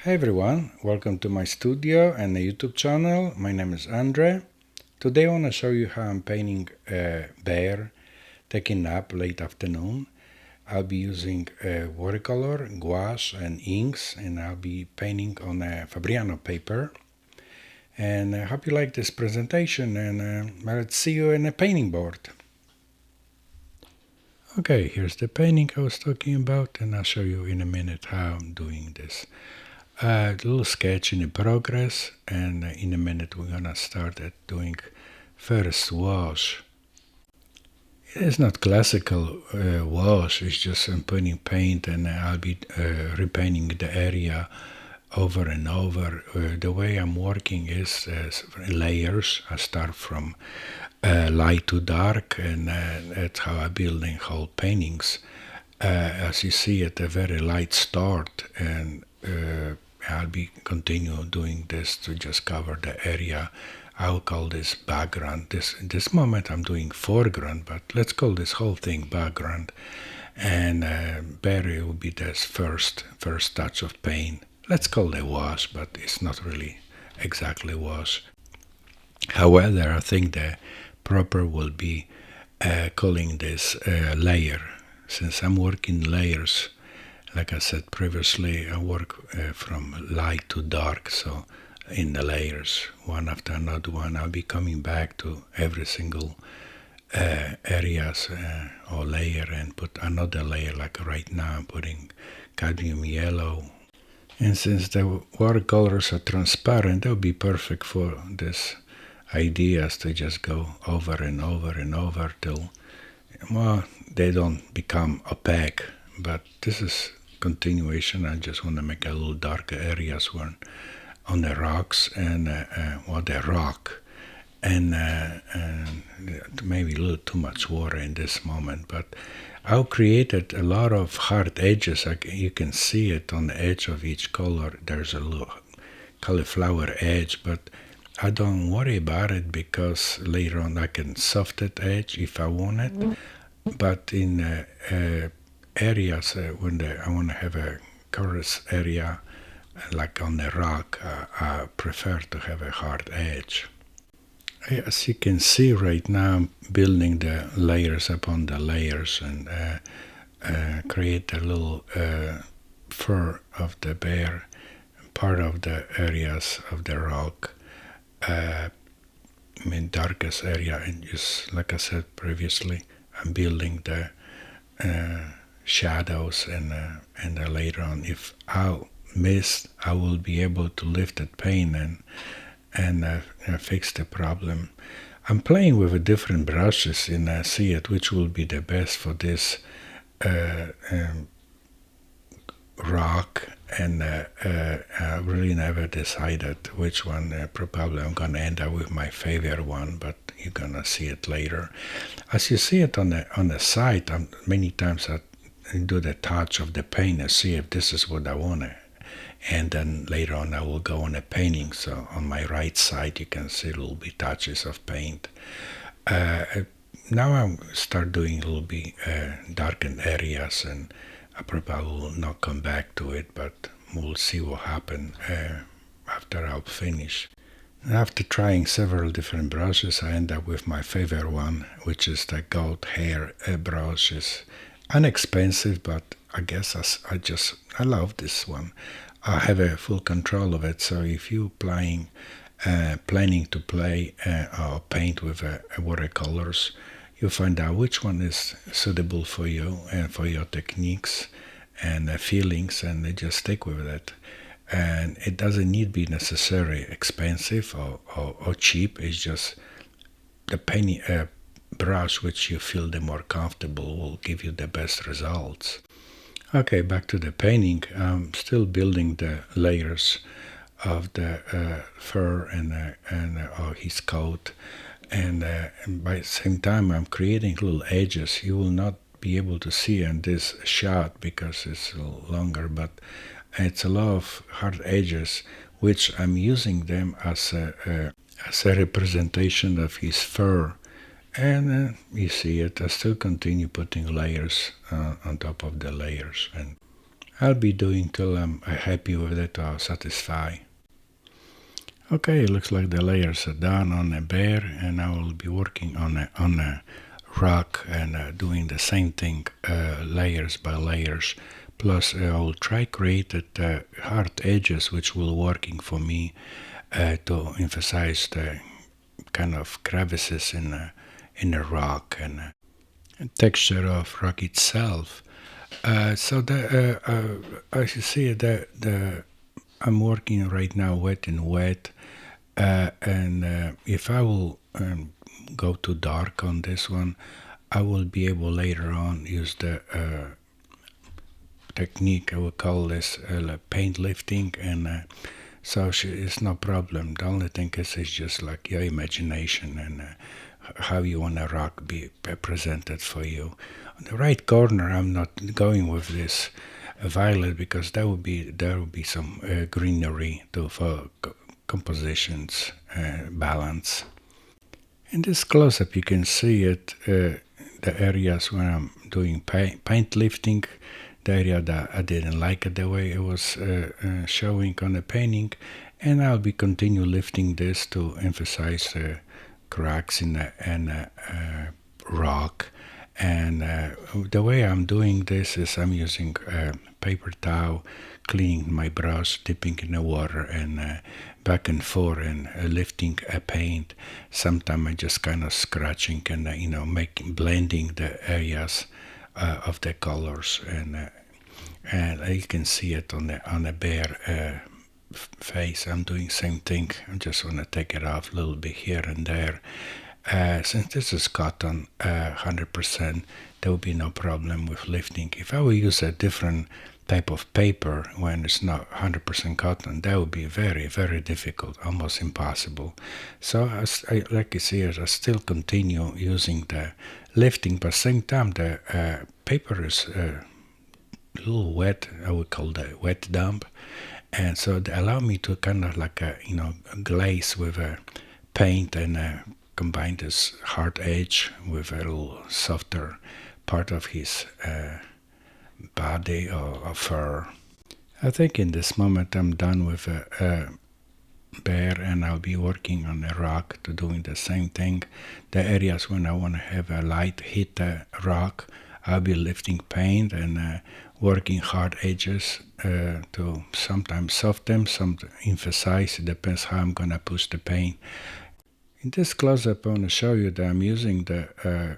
Hey everyone, welcome to my studio and the YouTube channel. My name is Andre. Today I want to show you how I'm painting a bear taking a nap late afternoon. I'll be using watercolor, gouache and inks, and I'll be painting on a Fabriano paper. And I hope you like this presentation, and let's see you in a painting board. Okay, here's the painting I was talking about, and I'll show you in a minute how I'm doing this. A little sketch in progress, and in a minute we're gonna start at doing first wash. It is not classical wash, it's just I'm putting paint and I'll be repainting the area over and over. The way I'm working is layers. I start from light to dark, and that's how I'm building whole paintings. As you see, at a very light start, and I'll be continue doing this to just cover the area. I'll call this background. This moment I'm doing foreground, but let's call this whole thing background. And berry will be this first touch of paint. Let's call it wash, but it's not really exactly wash. However, I think the proper will be calling this layer. Since I'm working layers, like I said previously, I work from light to dark, so in the layers, one after another one, I'll be coming back to every single areas or layer and put another layer. Like right now I'm putting cadmium yellow, and since the watercolors are transparent, they'll be perfect for this ideas to just go over and over and over till, well, they don't become opaque. But this is continuation. I just want to make a little darker areas when on the rocks and or the rock, and maybe a little too much water in this moment. But I've created a lot of hard edges. You can see it on the edge of each color. There's a little cauliflower edge, but I don't worry about it because later on I can soften the edge if I want it. But in areas when I want to have a chorus area, like on the rock, I prefer to have a hard edge. As you can see right now, I'm building the layers upon the layers and create a little fur of the bear, part of the areas of the rock. Darkest area, and just like I said previously, I'm building the shadows, and later on, if I miss, I will be able to lift that paint and fix the problem. I'm playing with different brushes and see it which will be the best for this rock, and I really never decided which one. Probably I'm gonna end up with my favorite one, but you're gonna see it later. As you see it on the side, many times I do the touch of the paint and see if this is what I want, and then later on I will go on a painting. So on my right side you can see a little bit touches of paint. Now I'm start doing a little bit darkened areas, and I probably will not come back to it, but we'll see what happens after I'll finish. After trying several different brushes, I end up with my favorite one, which is the goat hair brush. It's inexpensive, but I guess I love this one. I have a full control of it, so if you're planning to play or paint with watercolors, you find out which one is suitable for you and for your techniques and feelings, and just stick with it. And it doesn't need to be necessarily expensive or cheap. It's just the painting brush which you feel the more comfortable will give you the best results. Okay, back to the painting. I'm still building the layers of the fur and his coat, and by the same time I'm creating little edges. You will not be able to see in this shot because it's a little longer, but it's a lot of hard edges which I'm using them as a representation of his fur. And you see it, I still continue putting layers on top of the layers, and I'll be doing till I'm happy with it or satisfied. Okay, it looks like the layers are done on a bear, and I will be working on a rock and doing the same thing, layers by layers. Plus, I will try create hard edges, which will working for me to emphasize the kind of crevices in the rock and texture of rock itself. So as you see, I'm working right now wet and wet, and if I will go too dark on this one, I will be able later on use the technique. I will call this paint lifting, and so it's no problem. The only thing is just like your imagination and how you want a rock be presented for you. On the right corner, I'm not going with this violet because there will be some greenery for compositions balance. In this close-up, you can see it, the areas where I'm doing paint lifting, the area that I didn't like it the way it was showing on the painting, and I'll be continue lifting this to emphasize cracks in the rock. And the way I'm doing this is I'm using a paper towel, cleaning my brush, dipping in the water, and back and forth, and lifting a paint. Sometimes I just kind of scratching and blending the areas of the colors, and you can see it on the bare face. I'm doing same thing. I just want to take it off a little bit here and there. Since this is cotton 100%, there will be no problem with lifting. If I will use a different type of paper when it's not 100% cotton, that would be very, very difficult, almost impossible. So like you see, I still continue using the lifting, but at the same time the paper is a little wet. I would call that wet dump, and so they allow me to kind of like glaze with a paint and combine this hard edge with a little softer part of his body or fur. I think in this moment I'm done with a bear, and I'll be working on a rock to doing the same thing. The areas when I want to have a light hit the rock, I'll be lifting paint and working hard edges to sometimes soften, some emphasize. It depends how I'm gonna push the paint. In this close-up, I want to show you that I'm using the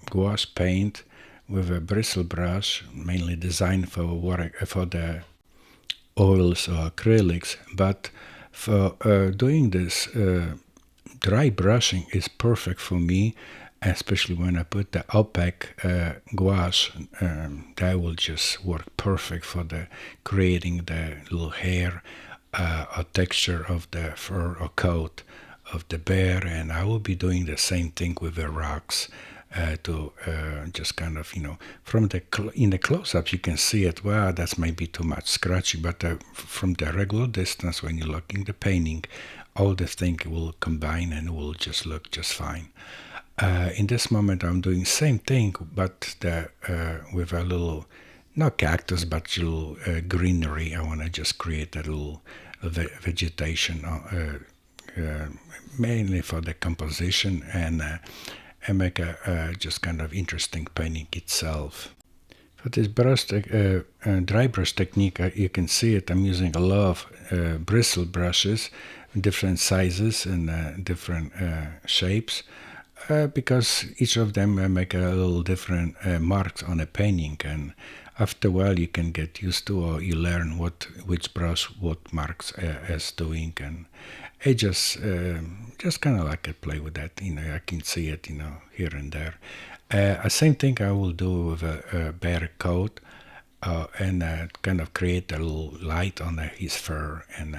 gouache paint with a bristle brush, mainly designed for the oils or acrylics. But for doing this, dry brushing is perfect for me, especially when I put the opaque gouache. That will just work perfect for the creating the little hair or texture of the fur or coat of the bear. And I will be doing the same thing with the rocks to just kind of, from in the close-ups you can see it. Well, that's maybe too much scratchy, but from the regular distance, when you're looking the painting, all the thing will combine and will just look just fine. In this moment, I'm doing same thing, but with a little, not cactus, but a little greenery. I want to just create a little vegetation, mainly for the composition, and make a just kind of interesting painting itself. For this brush, dry brush technique, you can see it. I'm using a lot of bristle brushes, different sizes and different shapes. Because each of them make a little different marks on a painting, and after a while you can get used to, or you learn which brush what marks is doing, and I just kind of like to play with that. I can see it, here and there. Same thing I will do with a bear coat, and kind of create a little light on his fur, and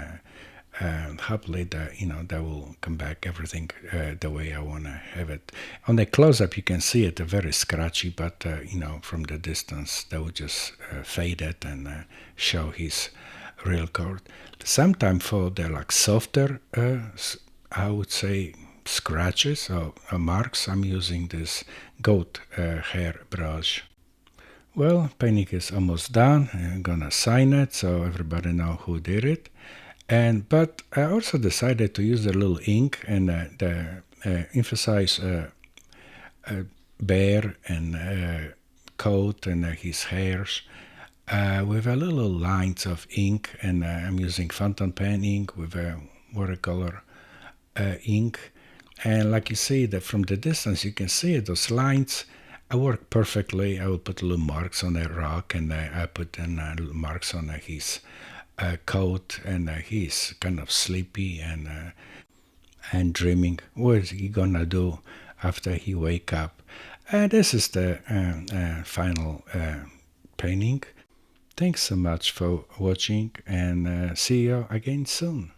hopefully that will come back everything the way I want to have it. On the close-up you can see it very scratchy, but from the distance that will just fade it and show his real coat. Sometimes for the softer I would say scratches or marks, I'm using this goat hair brush. Well, painting is almost done. I'm gonna sign it so everybody know who did it. But I also decided to use a little ink and emphasize bear and coat and his hairs with a little lines of ink, and I'm using fountain pen ink with a watercolor ink. And like you see that from the distance, you can see those lines. I work perfectly. I will put little marks on a rock, and I put little marks on his coat, and he's kind of sleepy and dreaming. What is he gonna do after he wake up? This is the final painting. Thanks so much for watching, and see you again soon.